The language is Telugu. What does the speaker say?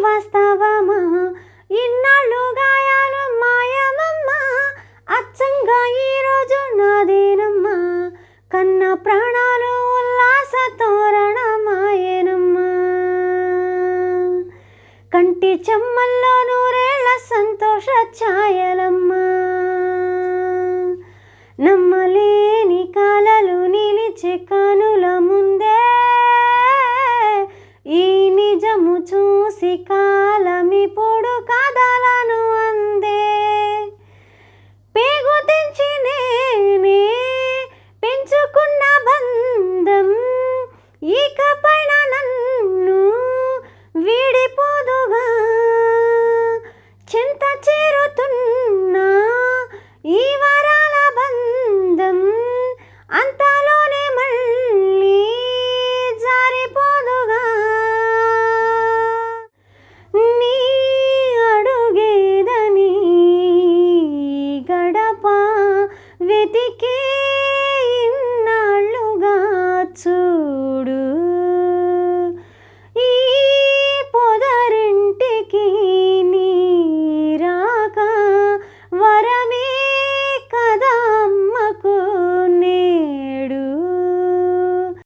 వాస్తవమా, ఇన్నాళ్ళు గాయాలు మాయమమ్మా, అచ్చంగా ఈరోజు నాదేనమ్మా, కన్న ప్రాణాలు ఉల్లాస తోరణమాయేనమ్మా, కంటి చెమ్మల్లో నూరేళ్ల సంతోష ఛాయలమ్మా, నమ్మలేని కాలలు నిలిచే కానులమ్మ